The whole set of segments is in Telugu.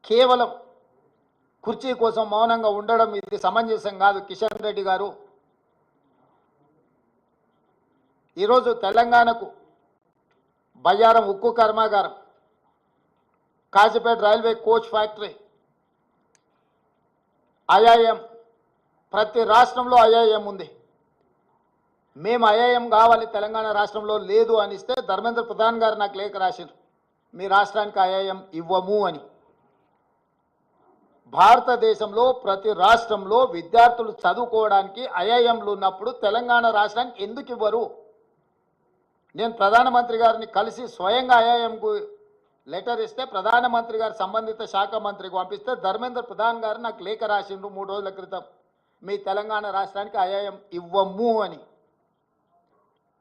కేవలం కుర్చీ కోసం మౌనంగా ఉండడం ఇది సమంజసం కాదు. కిషన్ రెడ్డి గారు, ఈరోజు తెలంగాణకు బయ్యారం ఉక్కు కర్మాగారం, Kazipet railway coach factory, IIM, ప్రతి రాష్ట్రంలో ఐఐఎం ఉంది. మేము ఐఐఎం కావాలి తెలంగాణ రాష్ట్రంలో లేదు అనిస్తే ధర్మేంద్ర ప్రధాన్ గారు నాకు లేఖ రాశారు, మీ రాష్ట్రానికి ఐఐఎం ఇవ్వము అని. భారతదేశంలో ప్రతి రాష్ట్రంలో విద్యార్థులు చదువుకోవడానికి ఐఐఎంలు ఉన్నప్పుడు తెలంగాణ రాష్ట్రానికి ఎందుకు ఇవ్వరు? నేను ప్రధానమంత్రి గారిని కలిసి స్వయంగా ఐఐఎంకు లెటర్ ఇస్తే ప్రధానమంత్రి గారు సంబంధిత శాఖ మంత్రికి పంపిస్తే ధర్మేంద్ర ప్రధాన్ గారు నాకు లేఖ రాసిండ్రు 3 రోజుల క్రితం, మీ తెలంగాణ రాష్ట్రానికి ఐఐఎం ఇవ్వము అని.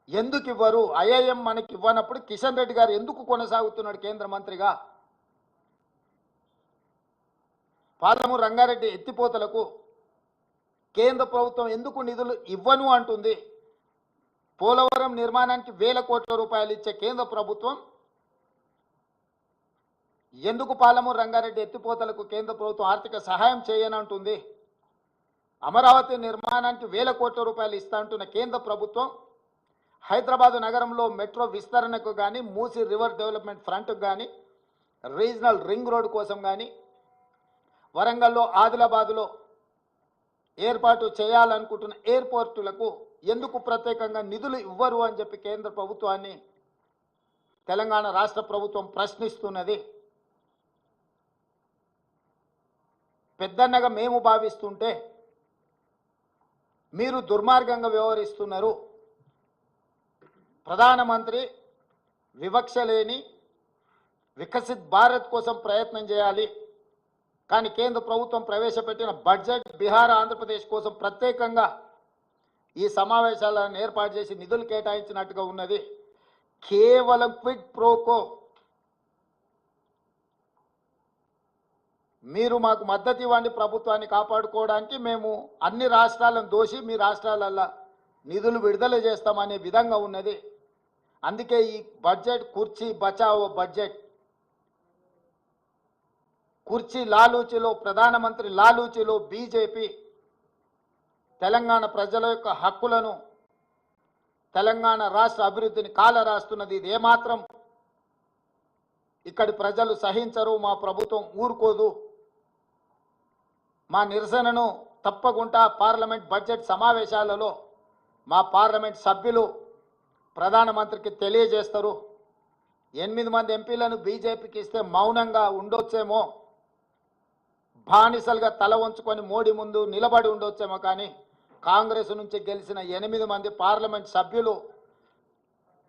ఎందుకు ఇవ్వరు? ఐఐఎం మనకి ఇవ్వనప్పుడు కిషన్ రెడ్డి గారు ఎందుకు కొనసాగుతున్నాడు కేంద్ర మంత్రిగా? పాలమూరు రంగారెడ్డి ఎత్తిపోతలకు కేంద్ర ప్రభుత్వం ఎందుకు నిధులు ఇవ్వను అంటుంది? పోలవరం నిర్మాణానికి 1000 కోట్ల రూపాయలు ఇచ్చే కేంద్ర ప్రభుత్వం ఎందుకు పాలమూరు రంగారెడ్డి ఎత్తిపోతలకు కేంద్ర ప్రభుత్వం ఆర్థిక సహాయం చేయనంటుంది? అమరావతి నిర్మాణానికి 1000 కోట్ల రూపాయలు ఇస్తా అంటున్న కేంద్ర ప్రభుత్వం హైదరాబాదు నగరంలో మెట్రో విస్తరణకు కానీ, మూసీ రివర్ డెవలప్మెంట్ ఫ్రంట్కు కానీ, రీజనల్ రింగ్ రోడ్ కోసం కానీ, వరంగల్లో ఆదిలాబాదులో ఏర్పాటు చేయాలనుకుంటున్న ఎయిర్పోర్టులకు ఎందుకు ప్రత్యేకంగా నిధులు ఇవ్వరు అని చెప్పి కేంద్ర ప్రభుత్వాన్ని తెలంగాణ రాష్ట్ర ప్రభుత్వం ప్రశ్నిస్తున్నది. పెద్దన్నగా మేము భావిస్తుంటే మీరు దుర్మార్గంగా వ్యవహరిస్తున్నారు. ప్రధానమంత్రి వివక్ష లేని వికసిత్ భారత్ కోసం ప్రయత్నం చేయాలి, కానీ కేంద్ర ప్రభుత్వం ప్రవేశపెట్టిన బడ్జెట్ బీహార్ ఆంధ్రప్రదేశ్ కోసం ప్రత్యేకంగా ఈ సమావేశాలను ఏర్పాటు చేసి నిధులు కేటాయించినట్టుగా ఉన్నది. కేవలం క్విడ్ ప్రోకో. మీరు మాకు మద్దతు ఇవ్వండి ప్రభుత్వాన్ని కాపాడుకోవడానికి, మేము అన్ని రాష్ట్రాలను దోషి మీ రాష్ట్రాలల్లో నిధులు విడుదల చేస్తామనే విధంగా ఉన్నది. అందుకే ఈ బడ్జెట్ కుర్చీ బచావో బడ్జెట్. కుర్చీ లాలూచిలో, ప్రధానమంత్రి లాలూచిలో బీజేపీ తెలంగాణ ప్రజల యొక్క హక్కులను, తెలంగాణ రాష్ట్ర అభివృద్ధిని కాలరాస్తున్నది. ఇది ఏమాత్రం ఇక్కడి ప్రజలు సహించరు. మా ప్రభుత్వం ఊరుకోదు. మా నిరసనను తప్పకుండా పార్లమెంట్ బడ్జెట్ సమావేశాలలో మా పార్లమెంట్ సభ్యులు ప్రధానమంత్రికి తెలియజేస్తారు. 8 మంది ఎంపీలను బీజేపీకి ఇస్తే మౌనంగా ఉండొచ్చేమో, బానిసలుగా తల వంచుకొని మోడీ ముందు నిలబడి ఉండొచ్చేమో, కానీ కాంగ్రెస్ నుంచి గెలిచిన 8 మంది పార్లమెంట్ సభ్యులు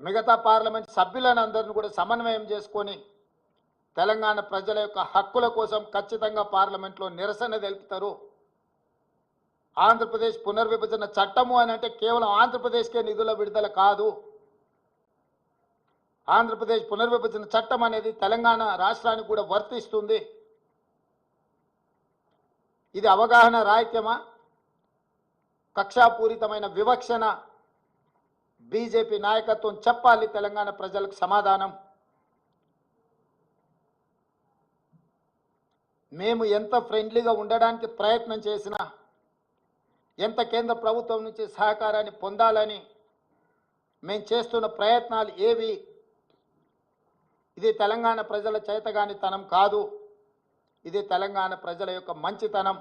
మిగతా పార్లమెంట్ సభ్యులను అందరిని కూడా సమన్వయం చేసుకొని తెలంగాణ ప్రజల యొక్క హక్కుల కోసం ఖచ్చితంగా పార్లమెంట్లో నిరసన తెలుపుతారు. ఆంధ్రప్రదేశ్ పునర్విభజన చట్టము అని అంటే కేవలం ఆంధ్రప్రదేశ్కే నిధుల విడుదల కాదు. ఆంధ్రప్రదేశ్ పునర్విభజన చట్టం అనేది తెలంగాణ రాష్ట్రానికి కూడా వర్తిస్తుంది. ఇది అవగాహన రాహిత్యమా, కక్షాపూరితమైన వివక్షణ? బీజేపీ నాయకత్వం చెప్పాలి తెలంగాణ ప్రజలకు సమాధానం. మేము ఎంత ఫ్రెండ్లీగా ఉండడానికి ప్రయత్నం చేసినా, ఎంత కేంద్ర ప్రభుత్వం నుంచి సహకారాన్ని పొందాలని మేము చేస్తున్న ప్రయత్నాలు ఏవి ఇది తెలంగాణ ప్రజల చేతగానితనం కాదు. ఇది తెలంగాణ ప్రజల యొక్క మంచితనం.